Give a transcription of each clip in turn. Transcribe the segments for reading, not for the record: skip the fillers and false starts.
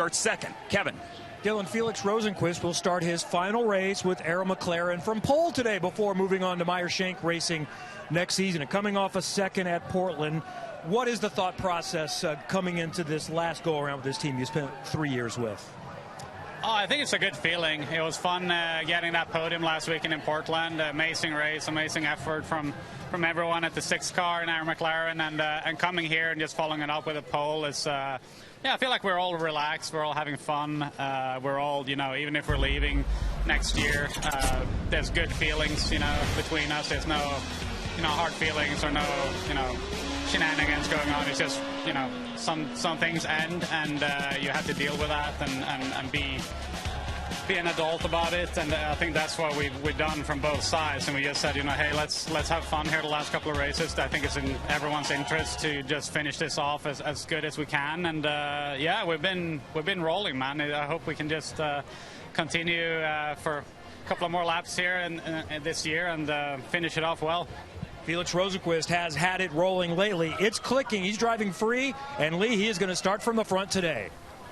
starts second. Kevin. Dylan, Felix Rosenqvist will start his final race with Arrow McLaren from pole today before moving on to Meyer-Shank Racing next season. And coming off a second at Portland, what is the thought process coming into this last go-around with this team you spent 3 years with? Oh, I think it's a good feeling. It was fun getting that podium last weekend in Portland. Amazing race, amazing effort from everyone at the 6 car in Arrow McLaren, and coming here and just following it up with a pole is... I feel like we're all relaxed. We're all having fun. We're all, even if we're leaving next year, there's good feelings, between us. There's no, hard feelings or no, shenanigans going on. It's just, some things end, and you have to deal with that and be an adult about it. And I think that's what we've done from both sides. And we just said, hey, let's have fun here the last couple of races. I think it's in everyone's interest to just finish this off as good as we can. And we've been rolling, man. I hope we can just continue for a couple of more laps here and this year and finish it off well. Felix Rosenqvist has had it rolling lately. It's clicking. He's driving free, and Lee, he is going to start from the front today.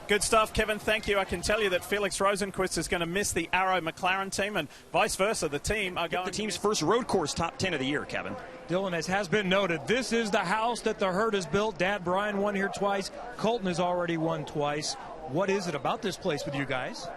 Good stuff, Kevin. Thank you. I can tell you that Felix Rosenqvist is going to miss the Arrow McLaren team, and vice versa. The team are going the team's first road course top 10 of the year, Kevin. Dylan, as has been noted, this is the house that the herd has built. Dad Brian won here twice. Colton has already won twice. What is it about this place with you guys?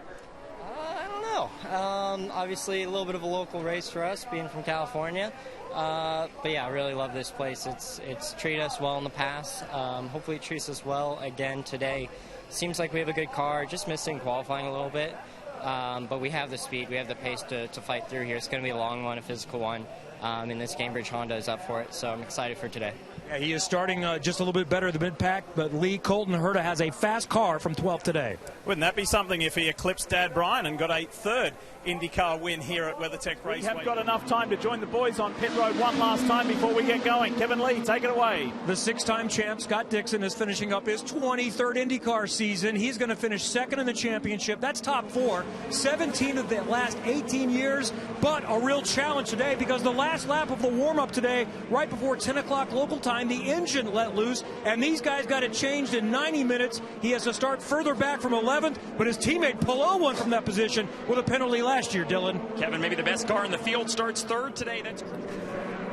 I don't know. Obviously, a little bit of a local race for us, being from California. But yeah, I really love this place. It's treated us well in the past. Hopefully it treats us well again today. Seems like we have a good car, just missing qualifying a little bit. But we have the speed, we have the pace to fight through here. It's going to be a long one, a physical one. And this Cambridge Honda is up for it, so I'm excited for today. Yeah, he is starting just a little bit better the mid-pack, but Lee Colton Herta has a fast car from 12th today. Wouldn't that be something if he eclipsed Dad Brian and got a third IndyCar win here at WeatherTech Raceway? We have got enough time to join the boys on pit road one last time before we get going. Kevin Lee, take it away. The 6-time champ, Scott Dixon, is finishing up his 23rd IndyCar season. He's going to finish second in the championship. That's top 4, 17 of the last 18 years, but a real challenge today because the last lap of the warm-up today, right before 10 o'clock local time, the engine let loose, and these guys got it changed in 90 minutes. He has to start further back from 11th, but his teammate Pelot won from that position with a penalty last year, Dylan. Kevin, maybe the best car in the field, starts third today. That's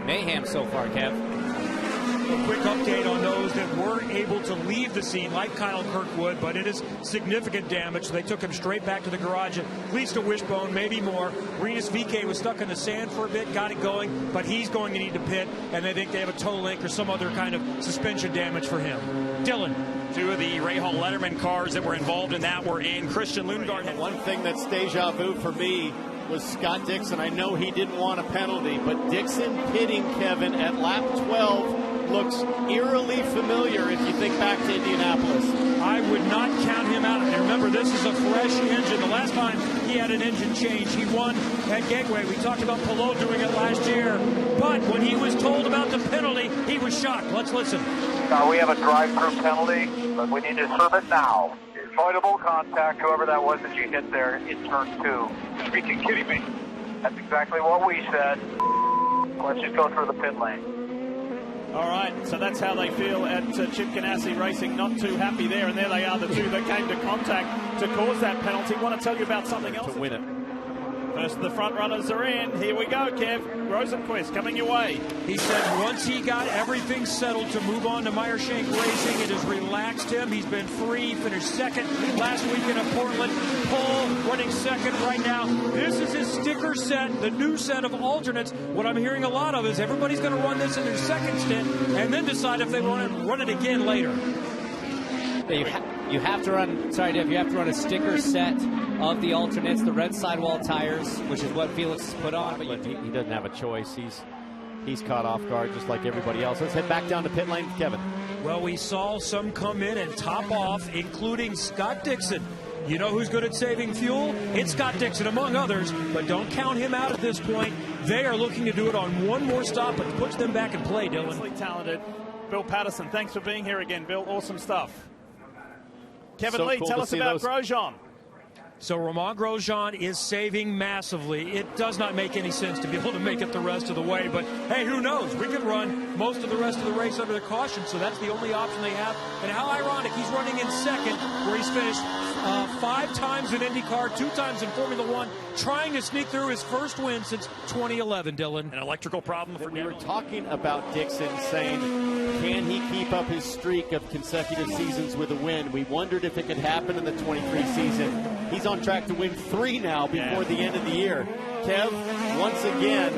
mayhem so far, Kev. A quick update on those that were able to leave the scene, like Kyle Kirkwood, but it is significant damage. So they took him straight back to the garage, at least a wishbone, maybe more. Rinus VeeKay was stuck in the sand for a bit, got it going, but he's going to need to pit, and they think they have a toe link or some other kind of suspension damage for him. Dylan. 2 of the Ray Hall Letterman cars that were involved in that were in. Christian Lundgaard. One thing that's deja vu for me was Scott Dixon. I know he didn't want a penalty, but Dixon pitting, Kevin, at lap 12 looks eerily familiar if you think back to Indianapolis. I would not count him out. And remember, this is a fresh engine. The last time he had an engine change, he won at Gateway. We talked about Pelot doing it last year. But when he was told about the penalty, he was shocked. Let's listen. We have a drive-through penalty, but we need to serve it now. Avoidable contact, whoever that was that you hit there in turn 2. You're freaking kidding me. That's exactly what we said. Let's just go through the pit lane. All right, so that's how they feel at Chip Ganassi Racing. Not too happy there, and there they are, the 2 that came to contact to cause that penalty. Want to tell you about something else to win it. First, the front runners are in. Here we go, Kev. Rosenqvist coming your way. He said once he got everything settled to move on to Meyer-Shank Racing, it has relaxed him. He's been free, finished second last weekend at Portland. Pole running second right now. This is his sticker set, the new set of alternates. What I'm hearing a lot of is everybody's going to run this in their second stint and then decide if they want to run it again later. You have to run, sorry Dave, you have to run a sticker set of the alternates, the red sidewall tires, which is what Felix has put on. But he doesn't have a choice. He's caught off guard just like everybody else. Let's head back down to pit lane, Kevin. Well, we saw some come in and top off, including Scott Dixon. You know who's good at saving fuel? It's Scott Dixon, among others, but don't count him out at this point. They are looking to do it on one more stop, but puts them back in play, Dylan. Immensely talented. Bill Patterson, thanks for being here again, Bill. Awesome stuff. Kevin Lee, cool tell us about Grosjean. So Romain Grosjean is saving massively. It does not make any sense to be able to make it the rest of the way, but hey, who knows? We could run most of the rest of the race under the caution, so that's the only option they have. And how ironic, he's running in second, where he's finished 5 times in IndyCar, 2 times in Formula One, trying to sneak through his first win since 2011, Dylan. An electrical problem for We were talking about Dixon saying, can he keep up his streak of consecutive seasons with a win? We wondered if it could happen in the 23 season. He's on track to win 3 now before the end of the year. Kev, once again,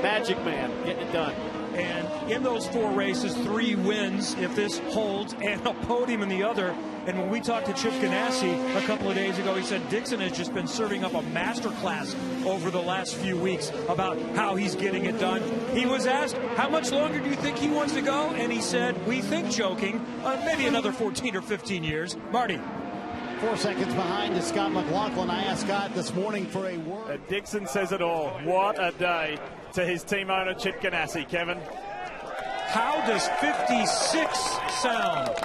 Magic Man, getting it done. And in those 4 races, 3 wins if this holds, and a podium in the other. And when we talked to Chip Ganassi a couple of days ago, he said Dixon has just been serving up a masterclass over the last few weeks about how he's getting it done. He was asked, how much longer do you think he wants to go? And he said, we think, joking, maybe another 14 or 15 years. Marty. 4 seconds behind is Scott McLaughlin. I asked Scott this morning for a word. Dixon says it all. What a day to his team owner, Chip Ganassi. Kevin? How does 56 sound?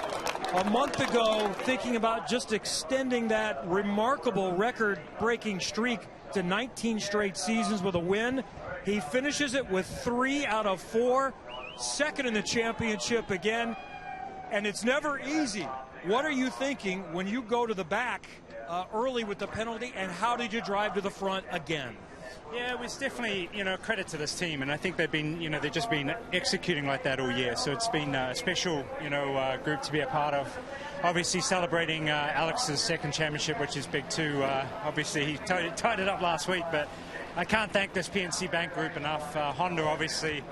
A month ago, thinking about just extending that remarkable record-breaking streak to 19 straight seasons with a win. He finishes it with 3 out of 4, second in the championship again, and it's never easy. What are you thinking when you go to the back early with the penalty, and how did you drive to the front again? Yeah, it was definitely, credit to this team, and I think they've been, they've just been executing like that all year. So it's been a special, group to be a part of. Obviously celebrating Alex's second championship, which is big too. Obviously he tied it up last week, but I can't thank this PNC Bank group enough. Honda, obviously,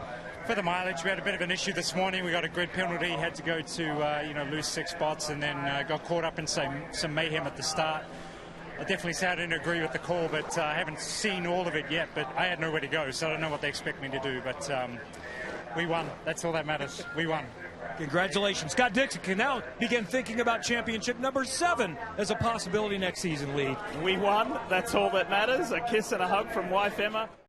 for the mileage. We had a bit of an issue this morning. We got a grid penalty, had to go to, lose 6 spots, and then got caught up in some mayhem at the start. I definitely say I didn't agree with the call, but I haven't seen all of it yet, but I had nowhere to go, so I don't know what they expect me to do, but we won. That's all that matters. We won. Congratulations. Scott Dixon can now begin thinking about championship number 7 as a possibility next season, Lee. We won. That's all that matters. A kiss and a hug from wife Emma.